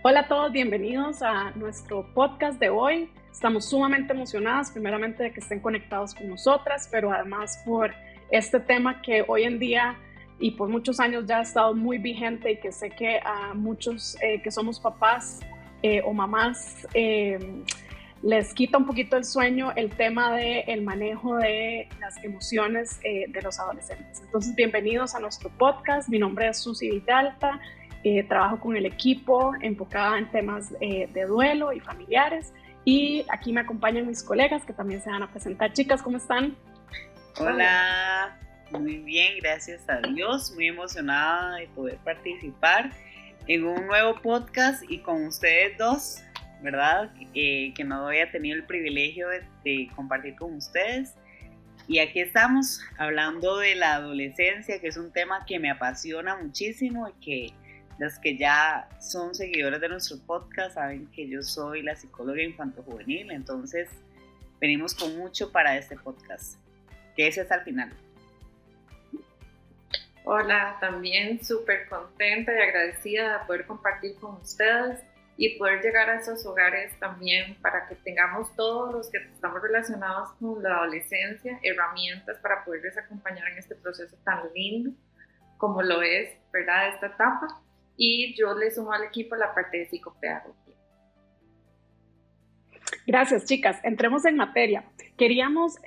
Hola a todos, bienvenidos a nuestro podcast de hoy. Estamos sumamente emocionadas, primeramente de que estén conectados con nosotras, pero además por este tema que hoy en día y por muchos años ya ha estado muy vigente y que sé que a muchos que somos papás o mamás les quita un poquito el sueño el tema del manejo de las emociones de los adolescentes. Entonces, bienvenidos a nuestro podcast. Mi nombre es Susi Villalta. Trabajo con el equipo enfocada en temas de duelo y familiares, y aquí me acompañan mis colegas que también se van a presentar. Chicas, ¿cómo están? Hola, muy bien, gracias a Dios, muy emocionada de poder participar en un nuevo podcast y con ustedes dos, ¿verdad? Que no había tenido el privilegio de compartir con ustedes. Y aquí estamos hablando de la adolescencia, que es un tema que me apasiona muchísimo y que los que ya son seguidores de nuestro podcast saben que yo soy la psicóloga infanto-juvenil, entonces venimos con mucho para este podcast. Quédese hasta el final. Hola, también súper contenta y agradecida de poder compartir con ustedes y poder llegar a esos hogares también para que tengamos todos los que estamos relacionados con la adolescencia herramientas para poderles acompañar en este proceso tan lindo como lo es, ¿verdad?, esta etapa. Y yo le sumo al equipo la parte de psicopedagogía. Gracias, chicas. Entremos en materia. Queríamos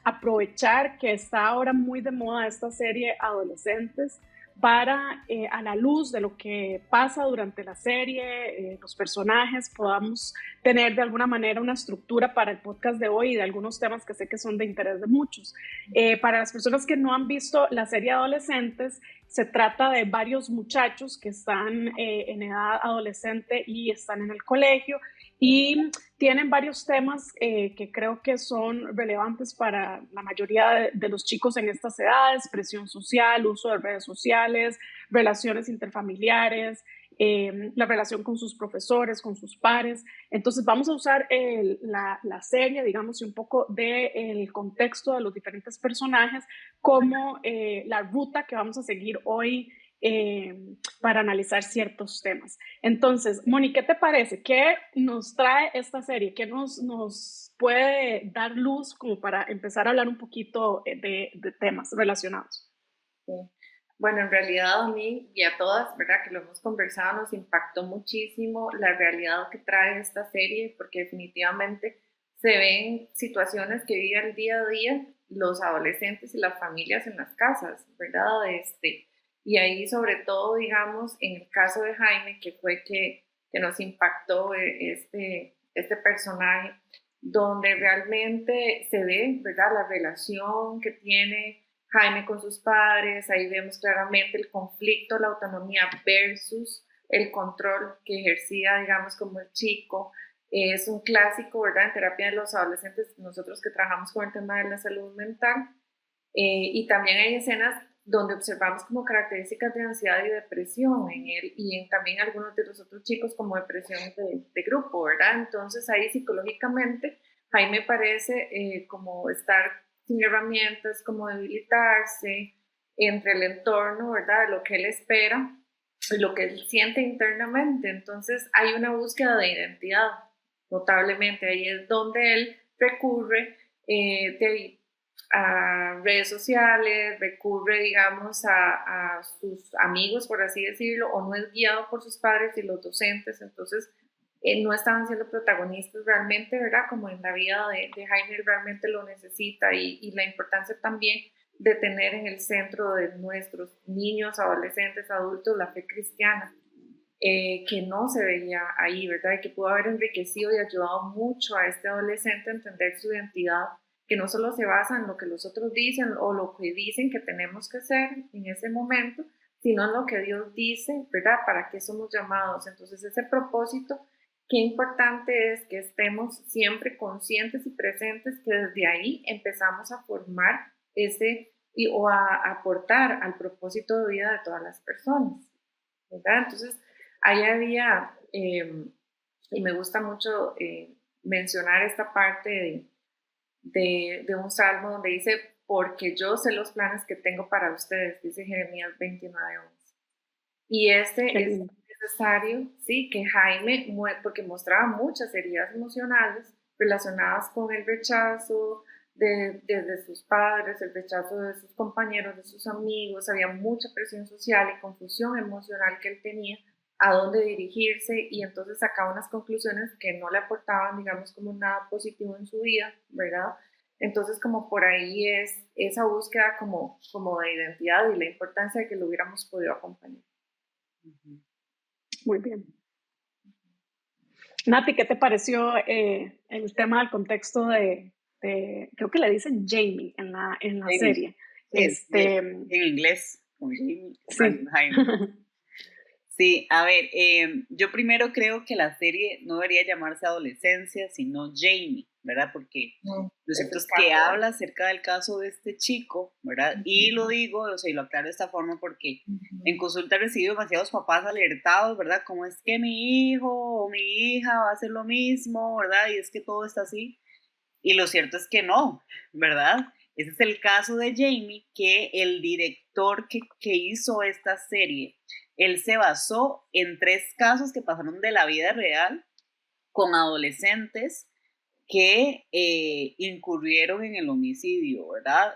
aprovechar que está ahora muy de moda esta serie Adolescentes para, a la luz de lo que pasa durante la serie, los personajes, podamos tener de alguna manera una estructura para el podcast de hoy y de algunos temas que sé que son de interés de muchos. Para las personas que no han visto la serie Adolescentes, se trata de varios muchachos que están en edad adolescente y están en el colegio y tienen varios temas que creo que son relevantes para la mayoría de los chicos en estas edades: presión social, uso de redes sociales, relaciones interfamiliares, la relación con sus profesores, con sus pares. Entonces vamos a usar la serie, digamos, y un poco del contexto de los diferentes personajes como la ruta que vamos a seguir hoy para analizar ciertos temas. Entonces, Moni, ¿qué te parece? ¿Qué nos trae esta serie? ¿Qué nos puede dar luz como para empezar a hablar un poquito de temas relacionados? Sí. Bueno, en realidad a mí y a todas, ¿verdad?, que lo hemos conversado, nos impactó muchísimo la realidad que trae esta serie, porque definitivamente se ven situaciones que viven el día a día los adolescentes y las familias en las casas, ¿verdad? Y ahí sobre todo, digamos, en el caso de Jaime, que fue que nos impactó este personaje, donde realmente se ve, ¿verdad?, la relación que tiene Jaime con sus padres. Ahí vemos claramente el conflicto, la autonomía versus el control que ejercía, digamos, como el chico. Es un clásico, ¿verdad?, en terapia de los adolescentes, nosotros que trabajamos con el tema de la salud mental. Y también hay escenas donde observamos como características de ansiedad y depresión en él y también algunos de los otros chicos como depresión de grupo, ¿verdad? Entonces ahí psicológicamente Jaime parece como estar sin herramientas, como debilitarse entre el entorno, ¿verdad?, de lo que él espera y lo que él siente internamente. Entonces hay una búsqueda de identidad, notablemente. Ahí es donde él recurre a redes sociales, recurre, digamos, a sus amigos, por así decirlo, o no es guiado por sus padres y los docentes. Entonces no estaban siendo protagonistas realmente, ¿verdad?, como en la vida de Jaime. Él realmente lo necesita, y la importancia también de tener en el centro de nuestros niños, adolescentes, adultos, la fe cristiana, que no se veía ahí, ¿verdad?, y que pudo haber enriquecido y ayudado mucho a este adolescente a entender su identidad, que no solo se basa en lo que los otros dicen o lo que dicen que tenemos que hacer en ese momento, sino en lo que Dios dice, ¿verdad?, para qué somos llamados. Entonces ese propósito, qué importante es que estemos siempre conscientes y presentes, que desde ahí empezamos a formar o a aportar al propósito de vida de todas las personas, ¿verdad? Entonces ahí había, y me gusta mucho mencionar esta parte de un salmo donde dice: porque yo sé los planes que tengo para ustedes, dice Jeremías 29:11. Y ese es necesario, sí, que Jaime, porque mostraba muchas heridas emocionales relacionadas con el rechazo de sus padres, el rechazo de sus compañeros, de sus amigos, había mucha presión social y confusión emocional que él tenía a dónde dirigirse y entonces sacaba unas conclusiones que no le aportaban, digamos, como nada positivo en su vida, ¿verdad? Entonces, como por ahí es esa búsqueda como de identidad y la importancia de que lo hubiéramos podido acompañar. Muy bien. Nati, ¿qué te pareció el tema del contexto creo que le dicen Jamie en la Jamie. serie? En inglés, con Jamie. Sí. Jaime. Sí, a ver, yo primero creo que la serie no debería llamarse Adolescencia, sino Jamie, ¿verdad? Porque lo cierto es que habla acerca del caso de este chico, ¿verdad? Y lo digo, o sea, y lo aclaro de esta forma porque en consulta he recibido demasiados papás alertados, ¿verdad? Como es que mi hijo o mi hija va a hacer lo mismo, ¿verdad? Y es que todo está así. Y lo cierto es que no, ¿verdad? Ese es el caso de Jamie, que el director que hizo esta serie, él se basó en 3 casos que pasaron de la vida real con adolescentes que incurrieron en el homicidio, ¿verdad?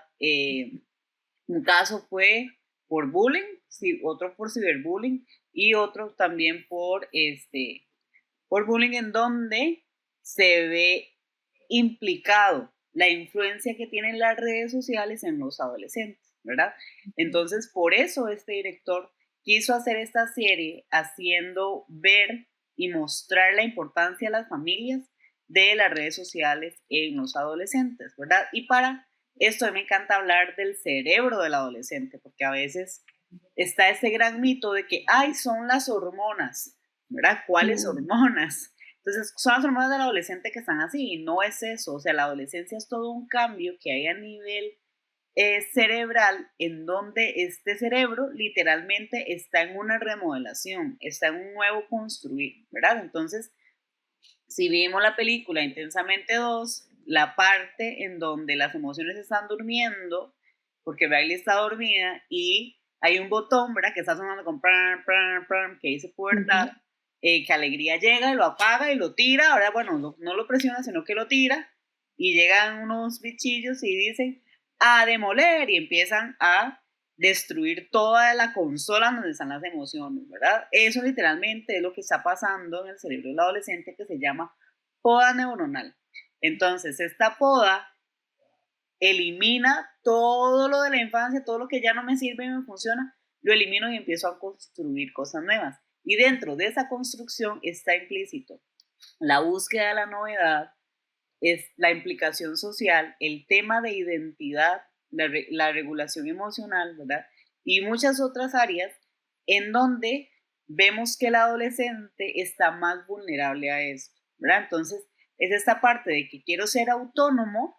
Un caso fue por bullying, otro por ciberbullying y otro también por bullying, en donde se ve implicado la influencia que tienen las redes sociales en los adolescentes, ¿verdad? Entonces, por eso este director quiso hacer esta serie haciendo ver y mostrar la importancia a las familias de las redes sociales en los adolescentes, ¿verdad? Y para esto a mí me encanta hablar del cerebro del adolescente, porque a veces está ese gran mito de que, ay, son las hormonas, ¿verdad? ¿Cuáles hormonas? Entonces, son las hormonas del adolescente que están así, y no es eso, o sea, la adolescencia es todo un cambio que hay a nivel cerebral, en donde este cerebro literalmente está en una remodelación, está en un nuevo construir, ¿verdad? Entonces, si vimos la película Intensamente 2, la parte en donde las emociones están durmiendo, porque Riley está dormida y hay un botón, ¿verdad? Que está sonando con pram, pram, pram, que dice pubertad, que Alegría llega y lo apaga y lo tira, ahora bueno, no lo presiona, sino que lo tira, y llegan unos bichillos y dicen a demoler y empiezan a destruir toda la consola donde están las emociones, ¿verdad? Eso literalmente es lo que está pasando en el cerebro del adolescente, que se llama poda neuronal. Entonces, esta poda elimina todo lo de la infancia, todo lo que ya no me sirve y me funciona, lo elimino y empiezo a construir cosas nuevas. Y dentro de esa construcción está implícito la búsqueda de la novedad, es la implicación social, el tema de identidad, la regulación emocional, ¿verdad? Y muchas otras áreas en donde vemos que el adolescente está más vulnerable a esto, ¿verdad? Entonces, es esta parte de que quiero ser autónomo,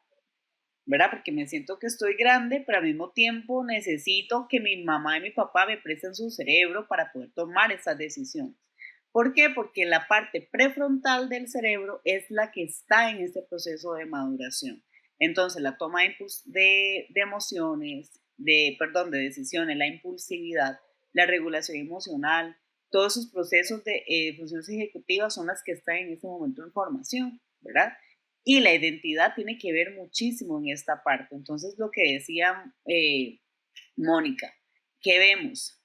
¿verdad? Porque me siento que estoy grande, pero al mismo tiempo necesito que mi mamá y mi papá me presten su cerebro para poder tomar esas decisiones. ¿Por qué? Porque la parte prefrontal del cerebro es la que está en este proceso de maduración. Entonces, la toma de emociones, de decisiones, la impulsividad, la regulación emocional, todos esos procesos de funciones ejecutivas son las que están en este momento en formación, ¿verdad? Y la identidad tiene que ver muchísimo en esta parte. Entonces, lo que decía Mónica, que vemos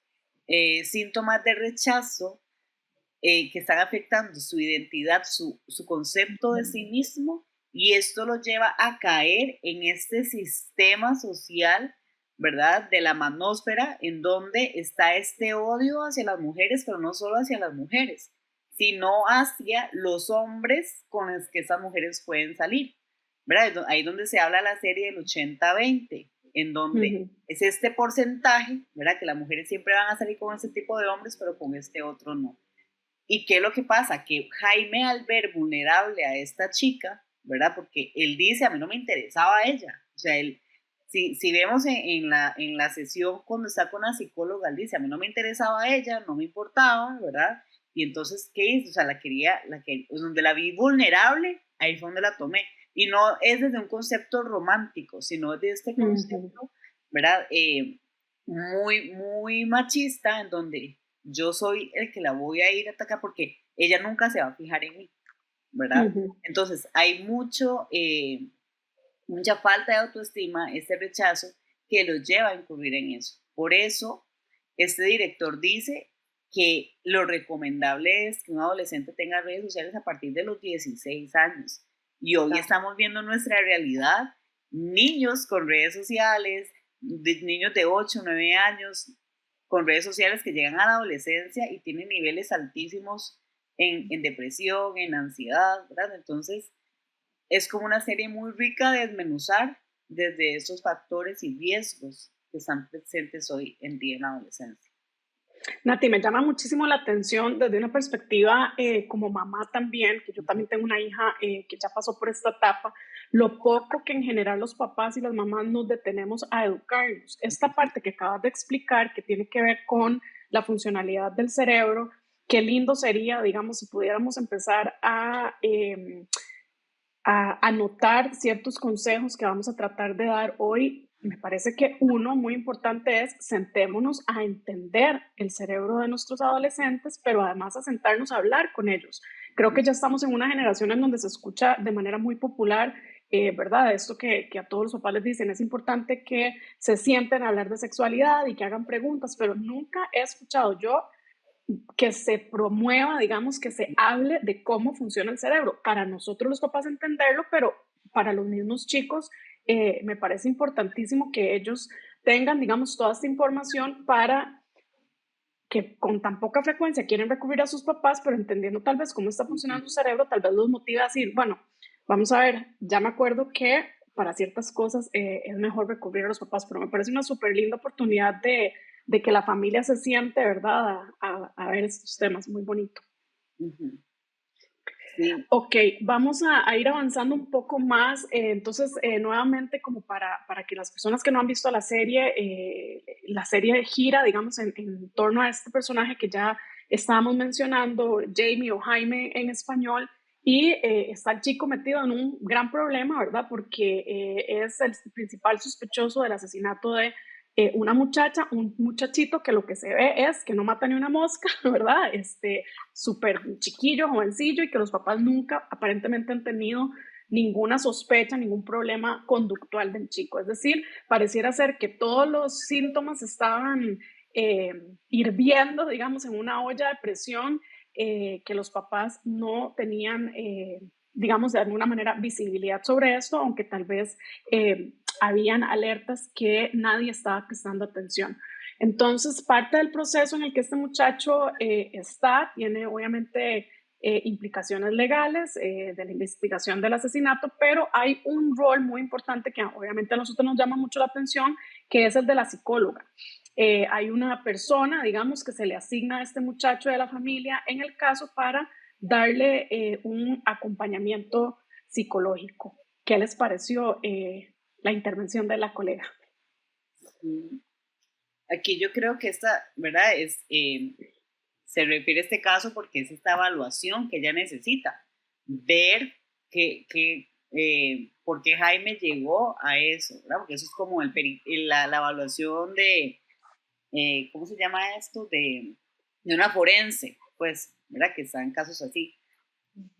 síntomas de rechazo que están afectando su identidad, su concepto de sí mismo, y esto lo lleva a caer en este sistema social, ¿verdad? De la manósfera, en donde está este odio hacia las mujeres, pero no solo hacia las mujeres, sino hacia los hombres con los que esas mujeres pueden salir, ¿verdad? Ahí donde se habla la serie del 80-20, en donde es este porcentaje, ¿verdad? Que las mujeres siempre van a salir con ese tipo de hombres, pero con este otro no. ¿Y qué es lo que pasa? Que Jaime, al ver vulnerable a esta chica, ¿verdad? Porque él dice, a mí no me interesaba ella. O sea, él, si vemos en la sesión cuando está con la psicóloga, él dice, a mí no me interesaba ella, no me importaba, ¿verdad? Y entonces, ¿qué hizo? O sea, donde la vi vulnerable, ahí fue donde la tomé. Y no es desde un concepto romántico, sino desde este concepto, ¿verdad? Muy, muy machista, en donde yo soy el que la voy a ir a atacar porque ella nunca se va a fijar en mí, ¿verdad? Entonces hay mucha falta de autoestima, este rechazo que los lleva a incurrir en eso. Por eso, este director dice que lo recomendable es que un adolescente tenga redes sociales a partir de los 16 años. Y hoy estamos viendo nuestra realidad, niños con redes sociales, niños de 8, 9 años con redes sociales que llegan a la adolescencia y tienen niveles altísimos en depresión, en ansiedad, ¿verdad? Entonces, es como una serie muy rica de desmenuzar desde esos factores y riesgos que están presentes hoy en día en la adolescencia. Nati, me llama muchísimo la atención desde una perspectiva como mamá también, que yo también tengo una hija que ya pasó por esta etapa, lo poco que en general los papás y las mamás nos detenemos a educarnos. Esta parte que acabas de explicar, que tiene que ver con la funcionalidad del cerebro, qué lindo sería, digamos, si pudiéramos empezar a anotar ciertos consejos que vamos a tratar de dar hoy. Me parece que uno muy importante es sentémonos a entender el cerebro de nuestros adolescentes, pero además a sentarnos a hablar con ellos. Creo que ya estamos en una generación en donde se escucha de manera muy popular, ¿verdad? Esto que a todos los papás les dicen, es importante que se sienten a hablar de sexualidad y que hagan preguntas, pero nunca he escuchado yo que se promueva, digamos, que se hable de cómo funciona el cerebro. Para nosotros los papás entenderlo, pero para los mismos chicos me parece importantísimo que ellos tengan, digamos, toda esta información para que con tan poca frecuencia quieren recurrir a sus papás, pero entendiendo tal vez cómo está funcionando su cerebro, tal vez los motiva a decir, bueno, vamos a ver, ya me acuerdo que para ciertas cosas es mejor recurrir a los papás, pero me parece una súper linda oportunidad de que la familia se siente, ¿verdad?, a ver estos temas, muy bonito. Sí. Ok, vamos a ir avanzando un poco más. Entonces, nuevamente, como para que las personas que no han visto la serie gira, digamos, en torno a este personaje que ya estábamos mencionando, Jamie o Jaime en español, y está el chico metido en un gran problema, ¿verdad? Porque es el principal sospechoso del asesinato de una muchacha, un muchachito que lo que se ve es que no mata ni una mosca, ¿verdad? Súper chiquillo, jovencillo, y que los papás nunca aparentemente han tenido ninguna sospecha, ningún problema conductual del chico. Es decir, pareciera ser que todos los síntomas estaban hirviendo, digamos, en una olla de presión, que los papás no tenían, digamos, de alguna manera visibilidad sobre esto, aunque tal vez habían alertas que nadie estaba prestando atención. Entonces, parte del proceso en el que este muchacho tiene obviamente implicaciones legales de la investigación del asesinato, pero hay un rol muy importante que obviamente a nosotros nos llama mucho la atención, que es el de la psicóloga. Hay una persona, digamos, que se le asigna a este muchacho de la familia en el caso para darle un acompañamiento psicológico. ¿Qué les pareció la intervención de la colega? Aquí yo creo que esta, ¿verdad? Se refiere a este caso porque es esta evaluación que ella necesita, ver por qué Jaime llegó a eso, ¿verdad? Porque eso es como la evaluación de, ¿cómo se llama esto? De una forense, pues, ¿verdad? Que está en casos así.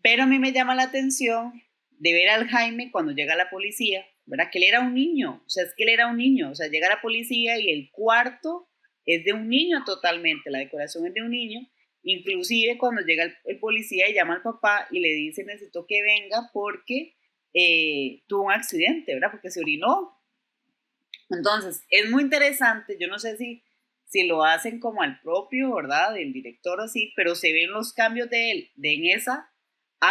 Pero a mí me llama la atención de ver al Jaime cuando llega la policía, ¿verdad? Que él era un niño, o sea, es que él era un niño, o sea, llega la policía y el cuarto es de un niño totalmente, la decoración es de un niño, inclusive cuando llega el policía y llama al papá y le dice, necesito que venga porque tuvo un accidente, ¿verdad? Porque se orinó. Entonces, es muy interesante, yo no sé si lo hacen como al propio, ¿verdad? Del director así, pero se ven los cambios de él, en esa,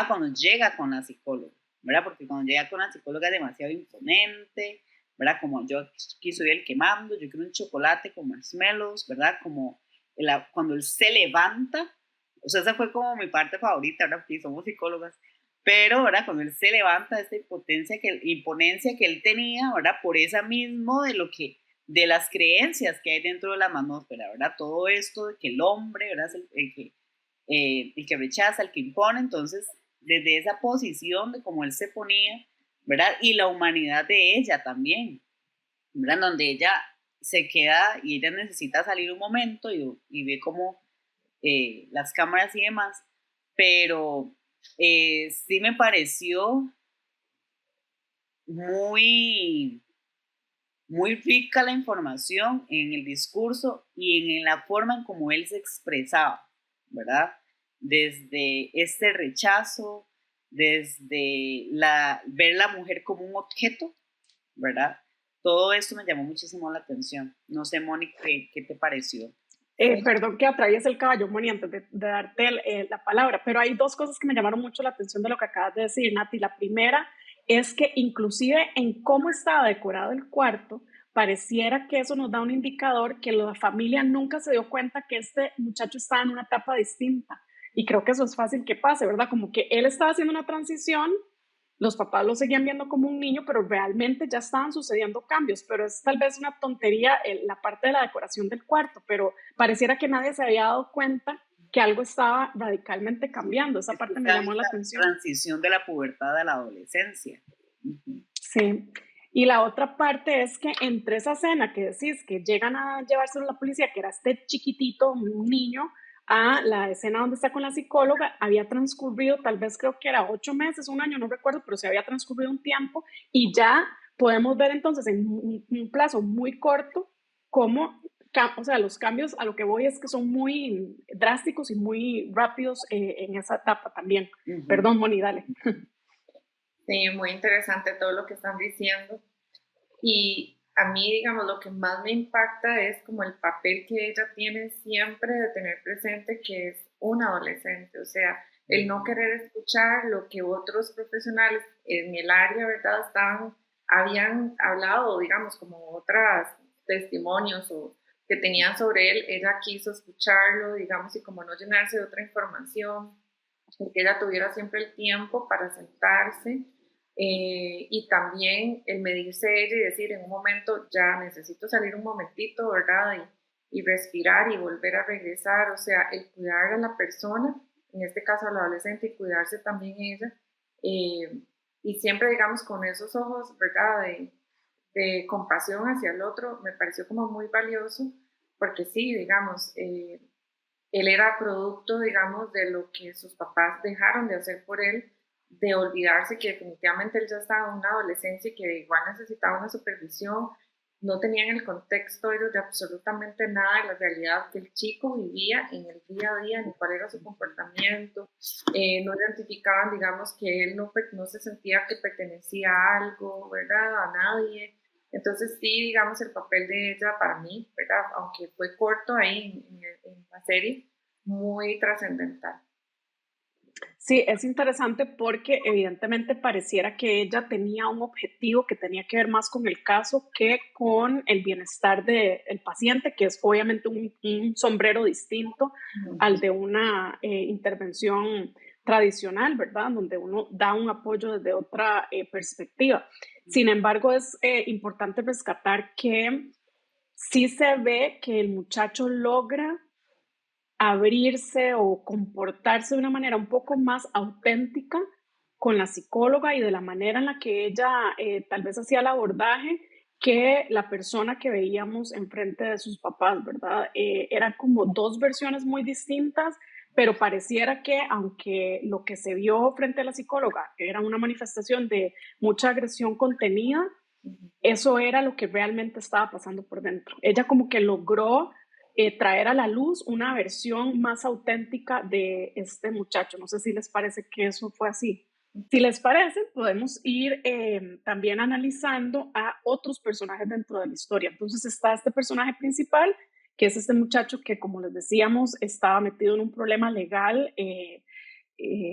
cuando llega con la psicóloga, ¿verdad? Porque cuando llega con la psicóloga es demasiado imponente, ¿verdad? Como yo aquí soy el que mando, yo quiero un chocolate con marshmallows, ¿verdad? Como cuando él se levanta, o sea, esa fue como mi parte favorita, ¿verdad? Porque somos psicólogas, pero, ¿verdad? Cuando él se levanta, esta imponencia que él tenía, ¿verdad? Por esa mismo de las creencias que hay dentro de la mamósfera, ¿verdad? Todo esto de que el hombre, ¿verdad? Es el que rechaza, el que impone, entonces, desde esa posición de cómo él se ponía, ¿verdad? Y la humanidad de ella también, ¿verdad? Donde ella se queda y ella necesita salir un momento y ve cómo las cámaras y demás, pero sí me pareció muy, muy rica la información en el discurso y en la forma en cómo él se expresaba, ¿verdad? Desde este rechazo, desde ver la mujer como un objeto, ¿verdad? Todo esto me llamó muchísimo la atención. No sé, Mónica, ¿qué te pareció? Perdón que atraviese el caballo, Moni, antes de darte la palabra, pero hay dos cosas que me llamaron mucho la atención de lo que acabas de decir, Nati. La primera es que inclusive en cómo estaba decorado el cuarto, pareciera que eso nos da un indicador que la familia nunca se dio cuenta que este muchacho estaba en una etapa distinta. Y creo que eso es fácil que pase, ¿verdad? Como que él estaba haciendo una transición, los papás lo seguían viendo como un niño, pero realmente ya estaban sucediendo cambios, pero es tal vez una tontería la parte de la decoración del cuarto, pero pareciera que nadie se había dado cuenta que algo estaba radicalmente cambiando. Esa parte me llamó la atención. Transición de la pubertad a la adolescencia. Uh-huh. Sí. Y la otra parte es que entre esa escena que decís que llegan a llevárselo a la policía, que era este chiquitito, un niño, a la escena donde está con la psicóloga, había transcurrido, tal vez creo que era 8 meses, un año, no recuerdo, pero se había transcurrido un tiempo y ya podemos ver entonces en un plazo muy corto cómo, o sea, los cambios a lo que voy es que son muy drásticos y muy rápidos en esa etapa también. Uh-huh. Perdón, Moni, dale. Sí, muy interesante todo lo que están diciendo. Y a mí, digamos, lo que más me impacta es como el papel que ella tiene siempre de tener presente que es un adolescente, o sea, el no querer escuchar lo que otros profesionales en el área, ¿verdad?, habían hablado, digamos, como otros testimonios o que tenían sobre él. Ella quiso escucharlo, digamos, y como no llenarse de otra información, porque ella tuviera siempre el tiempo para sentarse. Y también el medirse ella y decir en un momento ya necesito salir un momentito, ¿verdad? Y respirar y volver a regresar, o sea, el cuidar a la persona, en este caso al adolescente, y cuidarse también ella, y siempre digamos con esos ojos, ¿verdad? De compasión hacia el otro, me pareció como muy valioso, porque sí, digamos, él era producto, digamos, de lo que sus papás dejaron de hacer por él, de olvidarse que definitivamente él ya estaba en una adolescencia y que igual necesitaba una supervisión. No tenían el contexto ellos de absolutamente nada de la realidad que el chico vivía en el día a día, ni cuál era su comportamiento. No identificaban, digamos, que él no se sentía que pertenecía a algo, ¿verdad? A nadie. Entonces sí, digamos, el papel de ella para mí, ¿verdad?, aunque fue corto ahí en la serie, muy trascendental. Sí, es interesante porque evidentemente pareciera que ella tenía un objetivo que tenía que ver más con el caso que con el bienestar del paciente, que es obviamente un sombrero distinto al de una intervención tradicional, ¿verdad? Donde uno da un apoyo desde otra perspectiva. Sin embargo, es importante rescatar que sí se ve que el muchacho logra abrirse o comportarse de una manera un poco más auténtica con la psicóloga y de la manera en la que ella tal vez hacía el abordaje que la persona que veíamos enfrente de sus papás, ¿verdad? Eran como dos versiones muy distintas, pero pareciera que aunque lo que se vio frente a la psicóloga era una manifestación de mucha agresión contenida, eso era lo que realmente estaba pasando por dentro. Ella como que logró traer a la luz una versión más auténtica de este muchacho. No sé si les parece que eso fue así. Si les parece, podemos ir también analizando a otros personajes dentro de la historia. Entonces está este personaje principal, que es este muchacho que, como les decíamos, estaba metido en un problema legal,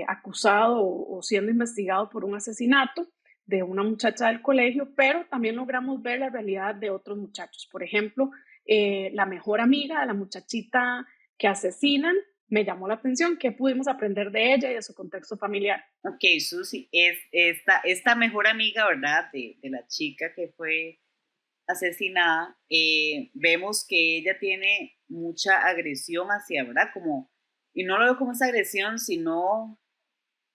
acusado o siendo investigado por un asesinato de una muchacha del colegio, pero también logramos ver la realidad de otros muchachos. Por ejemplo, la mejor amiga de la muchachita que asesinan, me llamó la atención. ¿Qué pudimos aprender de ella y de su contexto familiar? Ok, Susi, es esta mejor amiga, ¿verdad? De la chica que fue asesinada, vemos que ella tiene mucha agresión hacia, ¿verdad? Como, y no lo veo como esa agresión, sino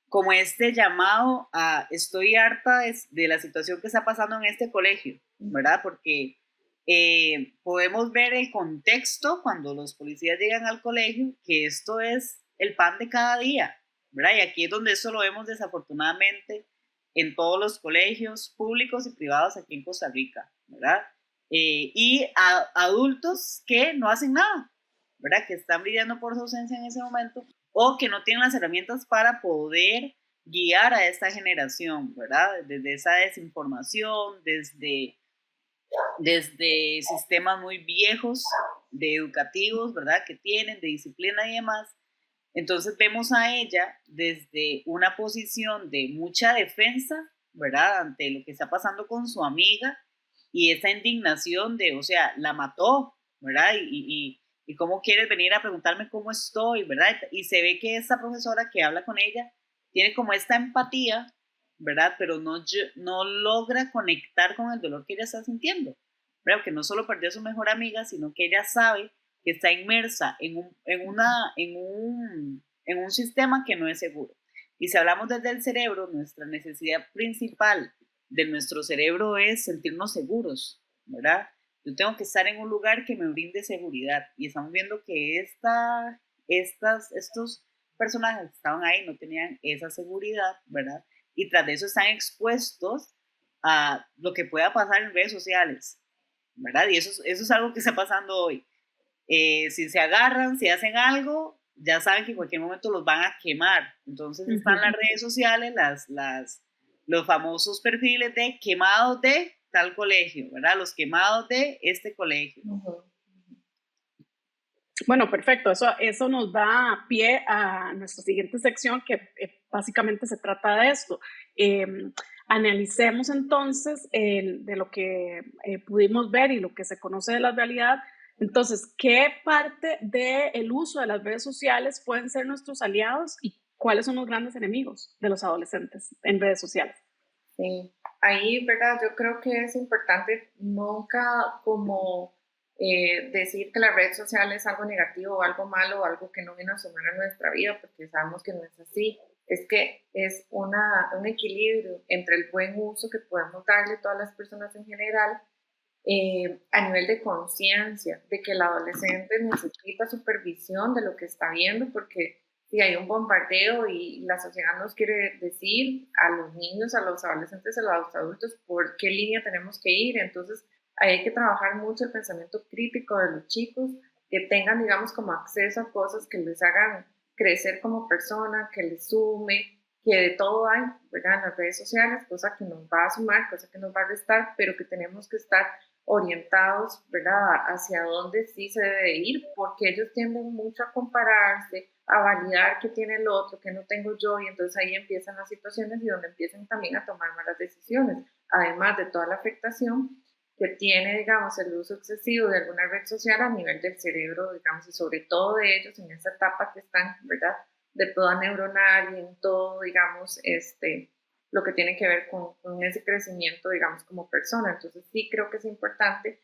como este llamado a estoy harta de la situación que está pasando en este colegio, ¿verdad? Porque podemos ver el contexto cuando los policías llegan al colegio, que esto es el pan de cada día, ¿verdad? Y aquí es donde eso lo vemos desafortunadamente en todos los colegios públicos y privados aquí en Costa Rica, ¿verdad? Y adultos que no hacen nada, ¿verdad? Que están brillando por su ausencia en ese momento o que no tienen las herramientas para poder guiar a esta generación, ¿verdad? Desde esa desinformación, desde sistemas muy viejos de educativos, ¿verdad? Que tienen, de disciplina y demás. Entonces vemos a ella desde una posición de mucha defensa, ¿verdad? Ante lo que está pasando con su amiga y esa indignación de, o sea, la mató, ¿verdad? Y cómo quieres venir a preguntarme cómo estoy, ¿verdad? Y se ve que esta profesora que habla con ella tiene como esta empatía, ¿verdad? Pero no logra conectar con el dolor que ella está sintiendo, ¿verdad? Que no solo perdió a su mejor amiga, sino que ella sabe que está inmersa en un sistema que no es seguro. Y si hablamos desde el cerebro, nuestra necesidad principal de nuestro cerebro es sentirnos seguros, ¿verdad? Yo tengo que estar en un lugar que me brinde seguridad. Y estamos viendo que estos personajes que estaban ahí no tenían esa seguridad, ¿verdad? Y tras de eso están expuestos a lo que pueda pasar en redes sociales, ¿verdad? Y eso es algo que está pasando hoy. Si se agarran, si hacen algo, ya saben que en cualquier momento los van a quemar. Entonces están las redes sociales, los famosos perfiles de quemados de tal colegio, ¿verdad? Los quemados de este colegio. Bueno, perfecto. Eso nos da pie a nuestra siguiente sección, que básicamente se trata de esto. Analicemos entonces de lo que pudimos ver y lo que se conoce de la realidad. Entonces, ¿qué parte del uso de las redes sociales pueden ser nuestros aliados y cuáles son los grandes enemigos de los adolescentes en redes sociales? Sí, ahí, ¿verdad? Yo creo que es importante nunca como decir que la red social es algo negativo o algo malo o algo que no viene a sumar a nuestra vida, porque sabemos que no es así. Es que es un equilibrio entre el buen uso que podemos darle a todas las personas en general, a nivel de conciencia, de que el adolescente necesita supervisión de lo que está viendo, porque si hay un bombardeo y la sociedad nos quiere decir a los niños, a los adolescentes, a los adultos, por qué línea tenemos que ir. Entonces, ahí hay que trabajar mucho el pensamiento crítico de los chicos, que tengan, digamos, como acceso a cosas que les hagan crecer como persona, que les sume, que de todo hay, ¿verdad? En las redes sociales, cosa que nos va a sumar, cosa que nos va a restar, pero que tenemos que estar orientados, ¿verdad? Hacia dónde sí se debe ir, porque ellos tienden mucho a compararse, a validar qué tiene el otro, qué no tengo yo, y entonces ahí empiezan las situaciones y donde empiezan también a tomar malas decisiones, además de toda la afectación que tiene, digamos, el uso excesivo de alguna red social a nivel del cerebro, digamos, y sobre todo de ellos en esa etapa que están, ¿verdad? De toda neuronal y en todo, digamos, lo que tiene que ver con ese crecimiento, digamos, como persona. Entonces sí creo que es importante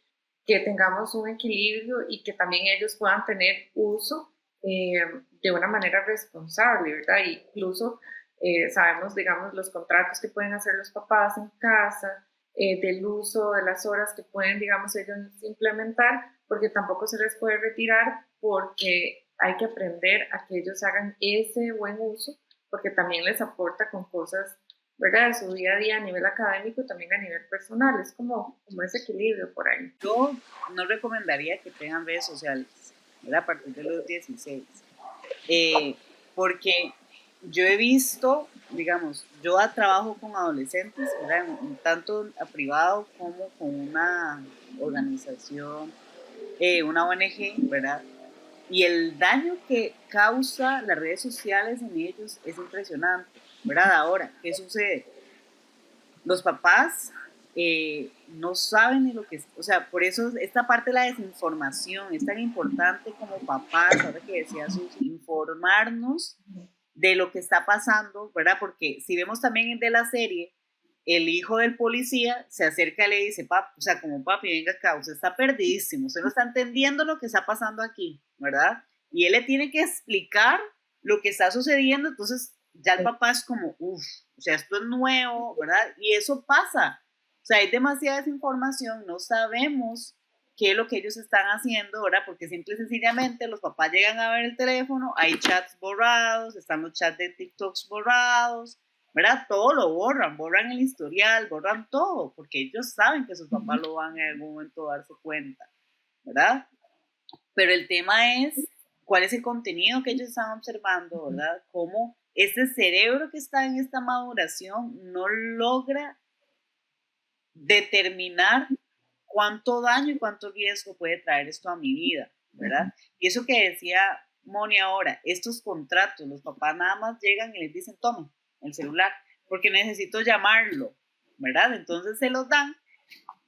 que tengamos un equilibrio y que también ellos puedan tener uso de una manera responsable, ¿verdad? Incluso sabemos, digamos, los contratos que pueden hacer los papás en casa, del uso de las horas que pueden, digamos, ellos implementar, porque tampoco se les puede retirar, porque hay que aprender a que ellos hagan ese buen uso, porque también les aporta con cosas, ¿verdad? De su día a día a nivel académico y también a nivel personal. Es como ese equilibrio por ahí. Yo no recomendaría que tengan redes sociales, ¿verdad? A partir de los 16. Porque yo he visto, digamos, yo trabajo con adolescentes, ¿verdad? Tanto a privado como con una organización, una ONG, ¿verdad? Y el daño que causa las redes sociales en ellos es impresionante, ¿verdad? Ahora, ¿qué sucede? Los papás no saben ni lo que es, o sea, por eso esta parte de la desinformación es tan importante como papás, ahora que decía Sus, informarnos de lo que está pasando, ¿verdad? Porque si vemos también de la serie, el hijo del policía se acerca y le dice, papi, o sea, como papi, venga acá, usted está perdidísimo, usted no está entendiendo lo que está pasando aquí, ¿verdad? Y él le tiene que explicar lo que está sucediendo, entonces ya el papá es como, uff, o sea, esto es nuevo, ¿verdad? Y eso pasa, o sea, hay demasiada desinformación, no sabemos qué es lo que ellos están haciendo, ¿verdad? Porque simple y sencillamente los papás llegan a ver el teléfono, hay chats borrados, están los chats de TikToks borrados, ¿verdad? Todo lo borran el historial, borran todo, porque ellos saben que sus papás lo van en algún momento a darse cuenta, ¿verdad? Pero el tema es cuál es el contenido que ellos están observando, ¿verdad? Cómo este cerebro que está en esta maduración no logra determinar cuánto daño y cuánto riesgo puede traer esto a mi vida, ¿verdad? Y eso que decía Moni ahora, estos contratos, los papás nada más llegan y les dicen, tomen el celular, porque necesito llamarlo, ¿verdad? Entonces se los dan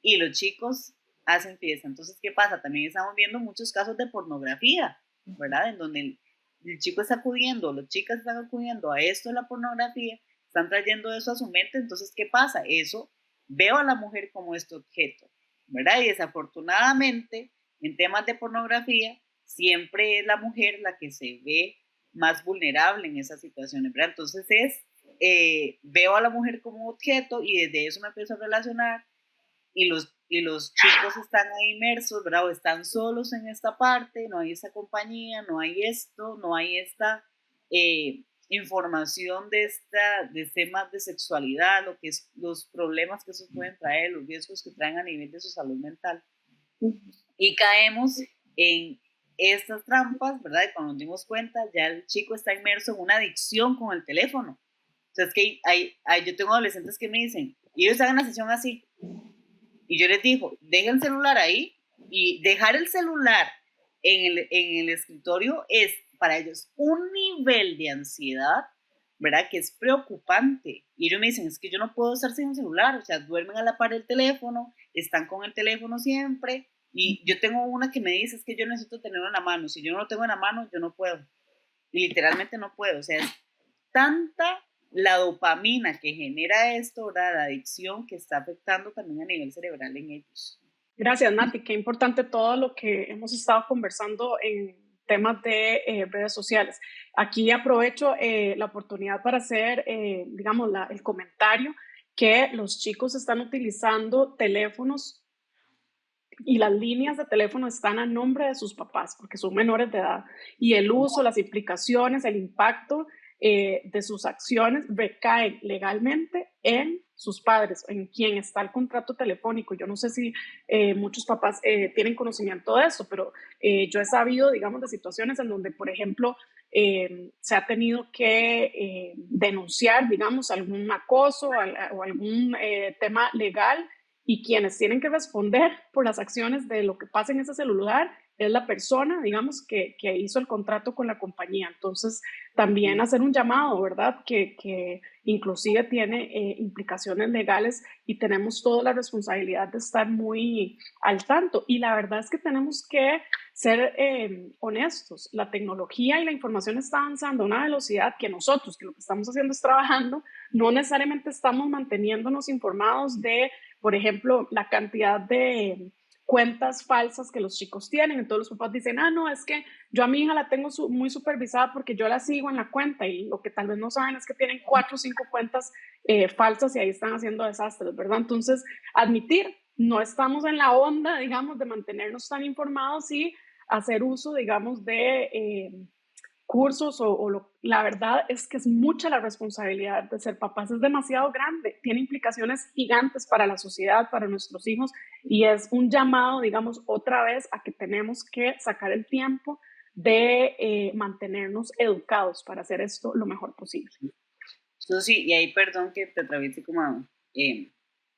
y los chicos hacen fiesta. Entonces, ¿qué pasa? También estamos viendo muchos casos de pornografía, ¿verdad? En donde el chico está acudiendo, las chicas están acudiendo a esto de la pornografía, están trayendo eso a su mente. Entonces, ¿qué pasa? Eso, veo a la mujer como este objeto, ¿verdad? Y desafortunadamente, en temas de pornografía, siempre es la mujer la que se ve más vulnerable en esas situaciones, ¿verdad? Entonces veo a la mujer como objeto y desde eso me empiezo a relacionar y los chicos están ahí inmersos, ¿verdad? O están solos en esta parte, no hay esa compañía, no hay esto, no hay esta información de temas de sexualidad, lo que es los problemas que esos pueden traer, los riesgos que traen a nivel de su salud mental. Y caemos en estas trampas, ¿verdad? Y cuando nos dimos cuenta, ya el chico está inmerso en una adicción con el teléfono. O sea, es que yo tengo adolescentes que me dicen, y ellos están en una sesión así, y yo les digo, deja el celular ahí, y dejar el celular en el escritorio es para ellos un nivel de ansiedad, ¿verdad? Que es preocupante. Y ellos me dicen, es que yo no puedo estar sin el celular, o sea, duermen a la par del teléfono, están con el teléfono siempre, y yo tengo una que me dice, es que yo necesito tenerlo en la mano, si yo no lo tengo en la mano, yo no puedo. Y literalmente no puedo, o sea, es tanta la dopamina que genera esto, ¿verdad? La adicción que está afectando también a nivel cerebral en ellos. Gracias, Nati. Qué importante todo lo que hemos estado conversando en temas de redes sociales. Aquí aprovecho la oportunidad para hacer, digamos, el comentario que los chicos están utilizando teléfonos y las líneas de teléfono están a nombre de sus papás porque son menores de edad y el uso, las implicaciones, el impacto de sus acciones recaen legalmente en sus padres, en quien está el contrato telefónico. Yo no sé si muchos papás tienen conocimiento de eso, pero yo he sabido, digamos, de situaciones en donde, por ejemplo, se ha tenido que denunciar, digamos, algún acoso o algún tema legal, y quienes tienen que responder por las acciones de lo que pasa en ese celular es la persona, digamos, que hizo el contrato con la compañía. Entonces, también hacer un llamado, ¿verdad? Que inclusive tiene implicaciones legales y tenemos toda la responsabilidad de estar muy al tanto. Y la verdad es que tenemos que ser honestos. La tecnología y la información está avanzando a una velocidad que nosotros, que lo que estamos haciendo es trabajando, no necesariamente estamos manteniéndonos informados de, por ejemplo, la cantidad de cuentas falsas que los chicos tienen. Entonces los papás dicen, no, es que yo a mi hija la tengo muy supervisada porque yo la sigo en la cuenta, y lo que tal vez no saben es que tienen 4 o 5 cuentas falsas y ahí están haciendo desastres, ¿verdad? Entonces, admitir, no estamos en la onda, digamos, de mantenernos tan informados y hacer uso, digamos, de cursos la verdad es que es mucha la responsabilidad de ser papás, es demasiado grande, tiene implicaciones gigantes para la sociedad, para nuestros hijos, y es un llamado, digamos, otra vez a que tenemos que sacar el tiempo de mantenernos educados para hacer esto lo mejor posible. Sí, y ahí perdón que te atraviese como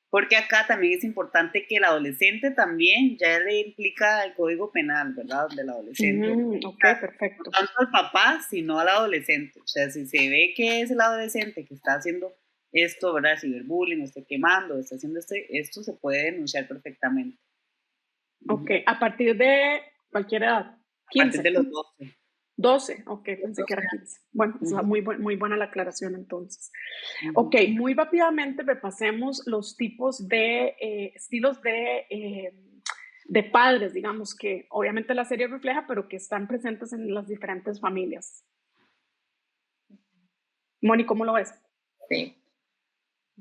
porque acá también es importante que el adolescente también ya le implica el código penal, ¿verdad? Del adolescente. Ok, perfecto. No tanto al papá, sino al adolescente. O sea, si se ve que es el adolescente que está haciendo esto, ¿verdad? Ciberbullying, está quemando, está haciendo esto, se puede denunciar perfectamente. Ok, a partir de cualquier edad. 15. A partir de los 12. 12, ok, pensé que era 15. Bueno, es muy buena la aclaración entonces. Ok, muy rápidamente repasemos los tipos de estilos de padres, digamos, que obviamente la serie refleja, pero que están presentes en las diferentes familias. Moni, ¿cómo lo ves? Sí.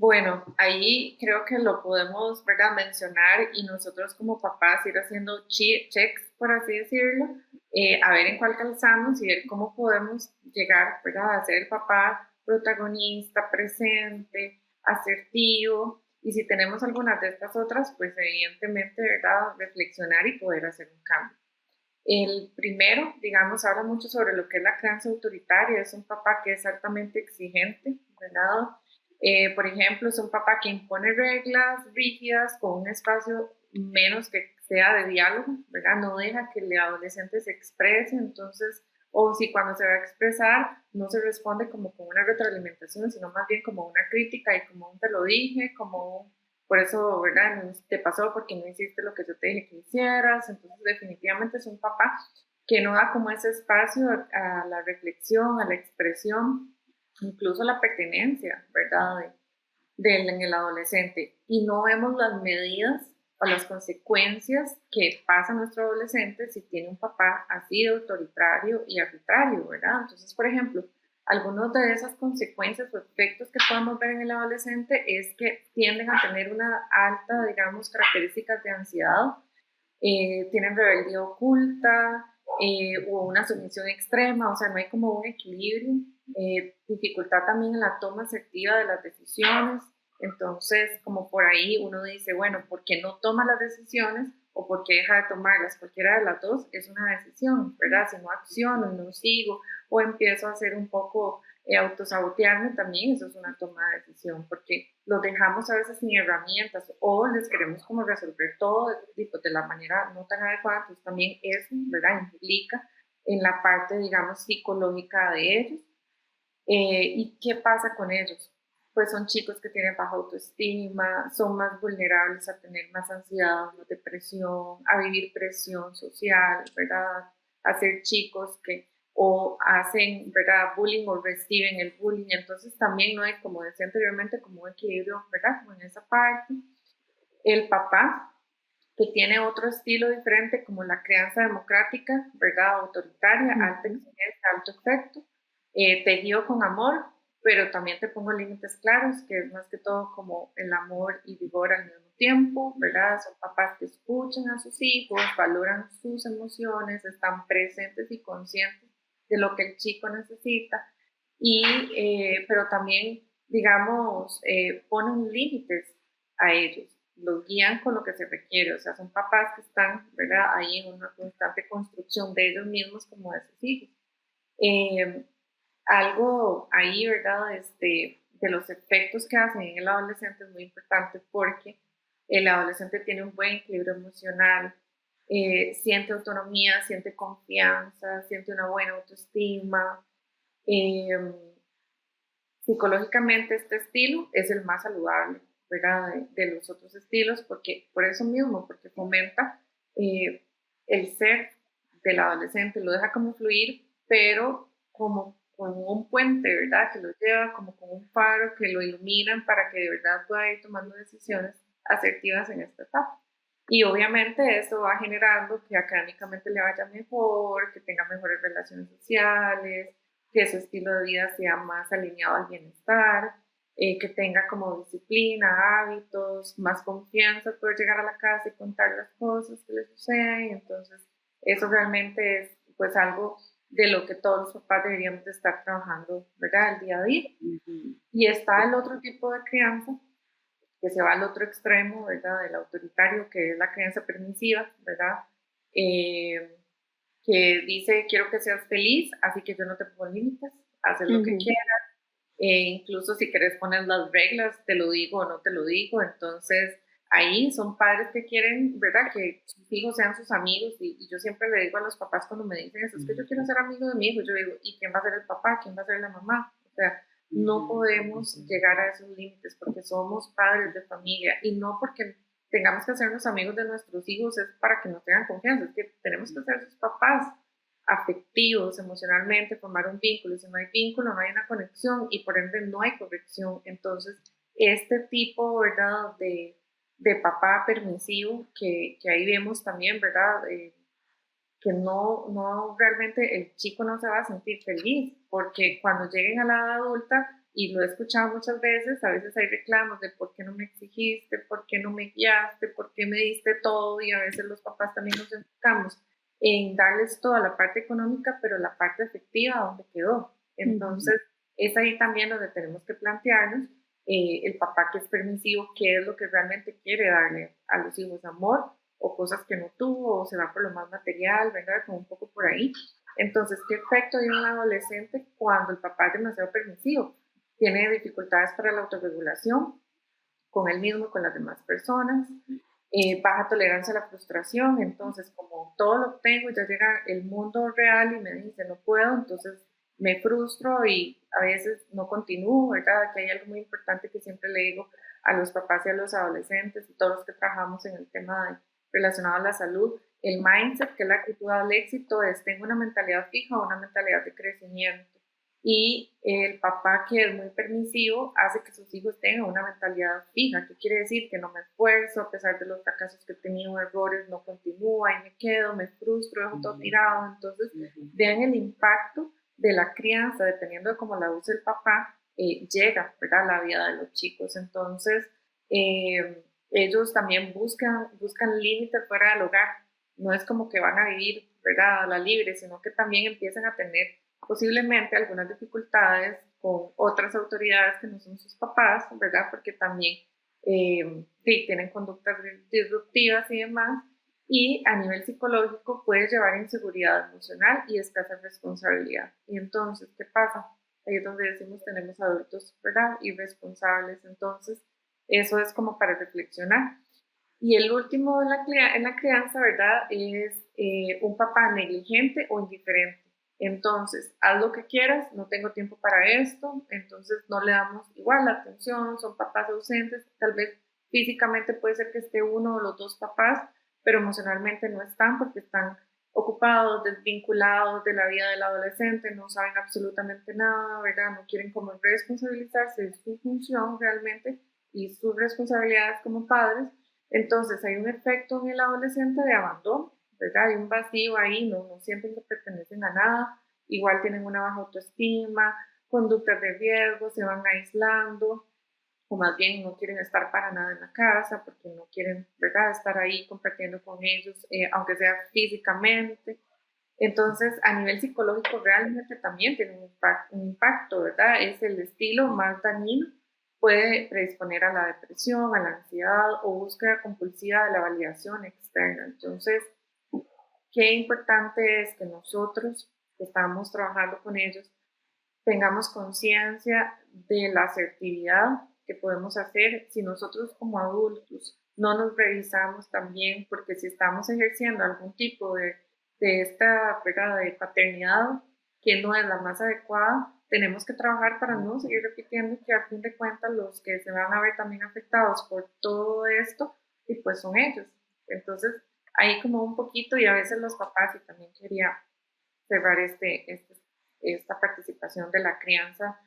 Bueno, ahí creo que lo podemos, ¿verdad?, mencionar y nosotros como papás ir haciendo checks, por así decirlo, a ver en cuál calzamos y ver cómo podemos llegar, ¿verdad?, a ser el papá protagonista, presente, asertivo, y si tenemos algunas de estas otras, pues evidentemente, ¿verdad?, reflexionar y poder hacer un cambio. El primero, digamos, habla mucho sobre lo que es la crianza autoritaria. Es un papá que es altamente exigente, ¿verdad? Por ejemplo, es un papá que impone reglas rígidas con un espacio menos que sea de diálogo, ¿verdad? No deja que el adolescente se exprese, entonces, o si cuando se va a expresar, no se responde como con una retroalimentación, sino más bien como una crítica y como un te lo dije, como un por eso, ¿verdad? No te pasó porque no hiciste lo que yo te dije que hicieras. Entonces, definitivamente es un papá que no da como ese espacio a la reflexión, a la expresión, incluso a la pertenencia, ¿verdad? En el adolescente. Y no vemos las medidas o las consecuencias que pasa nuestro adolescente si tiene un papá así de autoritario y arbitrario, ¿verdad? Entonces, por ejemplo, algunas de esas consecuencias o efectos que podemos ver en el adolescente es que tienden a tener una alta, digamos, características de ansiedad, tienen rebeldía oculta o una sumisión extrema, o sea, no hay como un equilibrio, dificultad también en la toma asertiva de las decisiones. Entonces, como por ahí uno dice, bueno, ¿por qué no toma las decisiones o por qué deja de tomarlas? Cualquiera de las dos es una decisión, ¿verdad? Si no acciono, no sigo o empiezo a hacer un poco autosabotearme, también eso es una toma de decisión, porque los dejamos a veces sin herramientas o les queremos como resolver todo de la manera no tan adecuada. Entonces también eso, ¿verdad?, implica en la parte, digamos, psicológica de ellos. ¿Y qué pasa con ellos? Pues son chicos que tienen baja autoestima, son más vulnerables a tener más ansiedad, más depresión, a vivir presión social, ¿verdad? A ser chicos que o hacen, ¿verdad?, bullying o reciben el bullying. Entonces también no hay, como decía anteriormente, como un equilibrio, ¿verdad?, como en esa parte. El papá, que tiene otro estilo diferente, como la crianza democrática, ¿verdad?, autoritaria, alta exigencia, alto efecto, te guío con amor, pero también te pongo límites claros, que es más que todo como el amor y vigor al mismo tiempo, ¿verdad? Son papás que escuchan a sus hijos, valoran sus emociones, están presentes y conscientes de lo que el chico necesita, y, pero también, digamos, ponen límites a ellos, los guían con lo que se requiere, o sea, son papás que están, ¿verdad?, ahí en una constante construcción de ellos mismos como de sus hijos. Eh, Algo ahí, ¿verdad?, de los efectos que hacen en el adolescente es muy importante porque el adolescente tiene un buen equilibrio emocional, siente autonomía, siente confianza, siente una buena autoestima. Eh, Psicológicamente este estilo es el más saludable, ¿verdad?, de los otros estilos, porque por eso mismo, porque fomenta eh, el ser del adolescente, lo deja como fluir, pero como un puente, ¿verdad?, que lo lleva como con un faro, que lo iluminan para que de verdad pueda ir tomando decisiones asertivas en esta etapa. Y obviamente eso va generando que académicamente le vaya mejor, que tenga mejores relaciones sociales, que su estilo de vida sea más alineado al bienestar, que tenga como disciplina, hábitos, más confianza, poder llegar a la casa y contar las cosas que le suceden. Entonces, eso realmente es pues algo de lo que todos los papás deberíamos de estar trabajando, ¿verdad?, el día a día. Y está el otro tipo de crianza, que se va al otro extremo, ¿verdad?, del autoritario, que es la crianza permisiva, ¿verdad?, eh, que dice, quiero que seas feliz, así que yo no te pongo límites, haces lo que quieras, incluso si quieres poner las reglas, te lo digo o no te lo digo. Entonces ahí son padres que quieren, ¿verdad?, que sus hijos sean sus amigos, y yo siempre le digo a los papás cuando me dicen eso, es que yo quiero ser amigo de mi hijo, yo digo, ¿y quién va a ser el papá? ¿Quién va a ser la mamá? O sea, no podemos llegar a esos límites porque somos padres de familia, y no porque tengamos que hacernos amigos de nuestros hijos es para que nos tengan confianza, es que tenemos que ser sus papás afectivos, emocionalmente, formar un vínculo. Si no hay vínculo, no hay una conexión y por ende no hay corrección. Entonces, este tipo, ¿verdad?, de papá permisivo que ahí vemos también, ¿verdad?, que no realmente el chico no se va a sentir feliz, porque cuando lleguen a la edad adulta y lo he escuchado muchas veces, a veces hay reclamos de por qué no me exigiste, por qué no me guiaste, por qué me diste todo, y a veces los papás también nos enfocamos en darles toda la parte económica, pero la parte afectiva, ¿dónde quedó? Entonces, es ahí también donde tenemos que plantearnos el papá que es permisivo, qué es lo que realmente quiere darle a los hijos, amor o cosas que no tuvo, o se va por lo más material, ¿verdad? Como un poco por ahí. Entonces, ¿qué efecto hay en un adolescente cuando el papá es demasiado permisivo? Tiene dificultades para la autorregulación con él mismo, con las demás personas, baja tolerancia a la frustración, entonces como todo lo tengo, ya llega el mundo real y me dice no puedo, entonces me frustro y a veces no continúo, ¿verdad? Aquí hay algo muy importante que siempre le digo a los papás y a los adolescentes y todos los que trabajamos en el tema relacionado a la salud, el mindset, que es la actitud al éxito, es tengo una mentalidad fija o una mentalidad de crecimiento. Y el papá que es muy permisivo hace que sus hijos tengan una mentalidad fija. ¿Qué quiere decir? Que no me esfuerzo, a pesar de los fracasos que he tenido, errores, no continúo, ahí me quedo, me frustro, dejo todo tirado. Entonces, vean el impacto de la crianza, dependiendo de cómo la use el papá, llega, ¿verdad?, a la vida de los chicos. Entonces, ellos también buscan límites fuera del hogar. No es como que van a vivir, ¿verdad?, a la libre, sino que también empiezan a tener posiblemente algunas dificultades con otras autoridades que no son sus papás, ¿verdad? Porque también sí, tienen conductas disruptivas y demás. Y a nivel psicológico puede llevar inseguridad emocional y escasa responsabilidad. Y entonces, ¿qué pasa? Ahí es donde decimos tenemos adultos, ¿verdad?, irresponsables. Entonces, eso es como para reflexionar. Y el último en la crianza, ¿verdad?, es un papá negligente o indiferente. Entonces, haz lo que quieras, no tengo tiempo para esto, entonces no le damos igual la atención, son papás ausentes, tal vez físicamente puede ser que esté uno o los dos papás, pero emocionalmente no están porque están ocupados, desvinculados de la vida del adolescente, no saben absolutamente nada, ¿verdad? No quieren como responsabilizarse de su función realmente y sus responsabilidades como padres. Entonces hay un efecto en el adolescente de abandono, ¿verdad? Hay un vacío ahí, no sienten que pertenecen a nada, igual tienen una baja autoestima, conductas de riesgo, se van aislando, o más bien no quieren estar para nada en la casa porque no quieren, ¿verdad?, estar ahí compartiendo con ellos, aunque sea físicamente. Entonces, a nivel psicológico realmente también tiene un impacto, ¿verdad? Es el estilo más dañino, puede predisponer a la depresión, a la ansiedad o búsqueda compulsiva de la validación externa. Entonces, qué importante es que nosotros que estamos trabajando con ellos tengamos conciencia de la asertividad que podemos hacer si nosotros como adultos no nos revisamos también, porque si estamos ejerciendo algún tipo de esta, ¿verdad?, de paternidad que no es la más adecuada, tenemos que trabajar para no seguir repitiendo, que a fin de cuentas los que se van a ver también afectados por todo esto, y pues son ellos. Entonces, ahí como un poquito, y a veces los papás, y también quería cerrar esta participación de la crianza,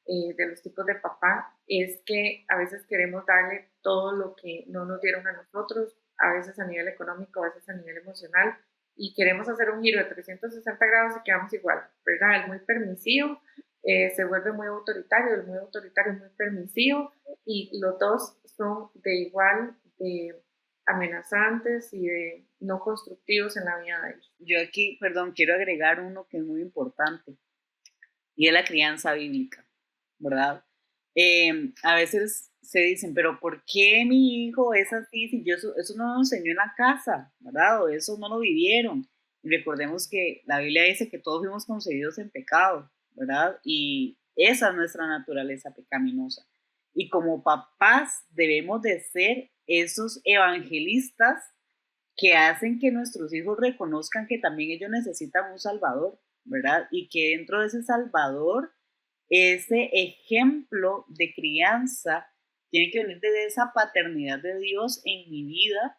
de los tipos de papá, es que a veces queremos darle todo lo que no nos dieron a nosotros, a veces a nivel económico, a veces a nivel emocional, y queremos hacer un giro de 360 grados y quedamos igual, ¿verdad? El muy permisivo se vuelve muy autoritario, el muy autoritario es muy permisivo, y los dos son de igual de amenazantes y de no constructivos en la vida de ellos. Yo aquí, perdón, quiero agregar uno que es muy importante, y es la crianza bíblica, ¿verdad? A veces se dicen, pero ¿por qué mi hijo es así si yo eso no lo enseñó en la casa, ¿verdad? O eso no lo vivieron. Y recordemos que la Biblia dice que todos fuimos concebidos en pecado, ¿verdad? Y esa es nuestra naturaleza pecaminosa. Y como papás debemos de ser esos evangelistas que hacen que nuestros hijos reconozcan que también ellos necesitan un Salvador, ¿verdad? Y que dentro de ese Salvador, ese ejemplo de crianza tiene que venir de esa paternidad de Dios en mi vida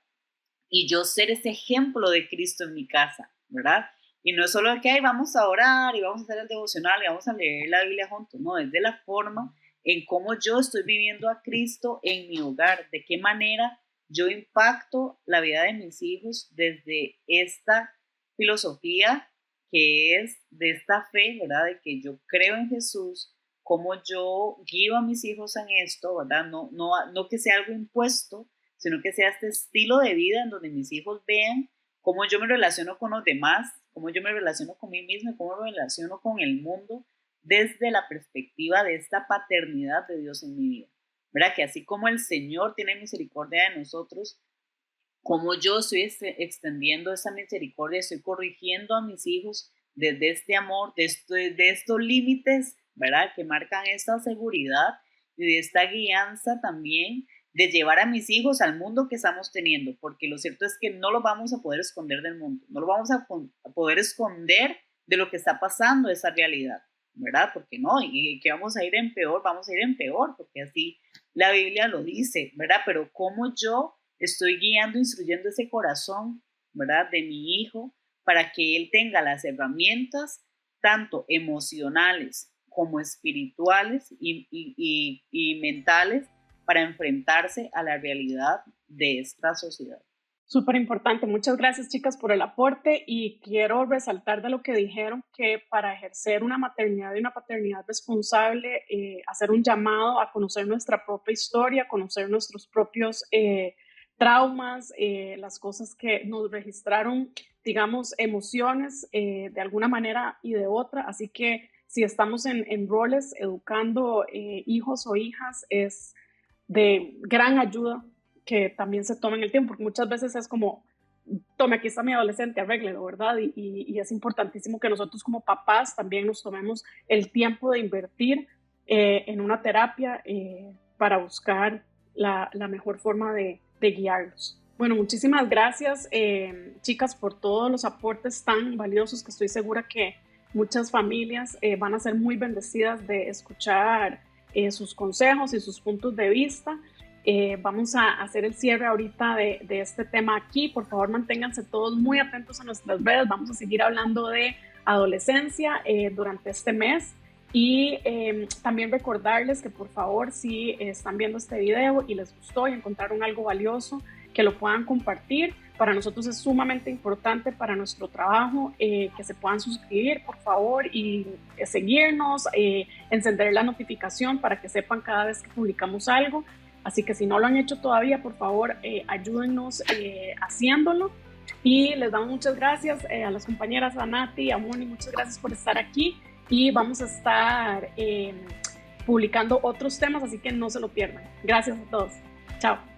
y yo ser ese ejemplo de Cristo en mi casa, ¿verdad? Y no es solo que, ay, vamos a orar y vamos a hacer el devocional y vamos a leer la Biblia juntos, no, es de la forma en cómo yo estoy viviendo a Cristo en mi hogar, de qué manera yo impacto la vida de mis hijos desde esta filosofía que es de esta fe, ¿verdad? De que yo creo en Jesús, cómo yo guío a mis hijos en esto, ¿verdad? No que sea algo impuesto, sino que sea este estilo de vida en donde mis hijos vean cómo yo me relaciono con los demás, cómo yo me relaciono con mí mismo, cómo me relaciono con el mundo desde la perspectiva de esta paternidad de Dios en mi vida, ¿verdad? Que así como el Señor tiene misericordia de nosotros, como yo estoy extendiendo esa misericordia, estoy corrigiendo a mis hijos desde este amor, de estos límites, ¿verdad? Que marcan esta seguridad y de esta guianza también de llevar a mis hijos al mundo que estamos teniendo, porque lo cierto es que no lo vamos a poder esconder del mundo, no lo vamos a poder esconder de lo que está pasando, esa realidad, ¿verdad? Porque no, y que vamos a ir en peor, porque así la Biblia lo dice, ¿verdad? Pero cómo yo estoy guiando, instruyendo ese corazón, ¿verdad? De mi hijo, para que él tenga las herramientas, tanto emocionales como espirituales y mentales, para enfrentarse a la realidad de esta sociedad. Súper importante. Muchas gracias, chicas, por el aporte, y quiero resaltar de lo que dijeron, que para ejercer una maternidad y una paternidad responsable, hacer un llamado a conocer nuestra propia historia, conocer nuestros propios traumas, las cosas que nos registraron, digamos, emociones de alguna manera y de otra. Así que si estamos en roles educando hijos o hijas, es de gran ayuda que también se tomen el tiempo, porque muchas veces es como, tome, aquí está mi adolescente, arréglelo, ¿verdad? Y es importantísimo que nosotros como papás también nos tomemos el tiempo de invertir en una terapia para buscar la mejor forma de guiarlos. Bueno, muchísimas gracias, chicas, por todos los aportes tan valiosos, que estoy segura que muchas familias van a ser muy bendecidas de escuchar sus consejos y sus puntos de vista. Vamos a hacer el cierre ahorita de este tema aquí. Por favor, manténganse todos muy atentos a nuestras redes. Vamos a seguir hablando de adolescencia durante este mes. Y también recordarles que, por favor, si están viendo este video y les gustó y encontraron algo valioso, que lo puedan compartir. Para nosotros es sumamente importante para nuestro trabajo que se puedan suscribir, por favor, y seguirnos, encender la notificación para que sepan cada vez que publicamos algo. Así que si no lo han hecho todavía, por favor, ayúdennos haciéndolo. Y les damos muchas gracias a las compañeras, a Nati, a Moni, muchas gracias por estar aquí. Y vamos a estar publicando otros temas, así que no se lo pierdan. Gracias a todos. Chao.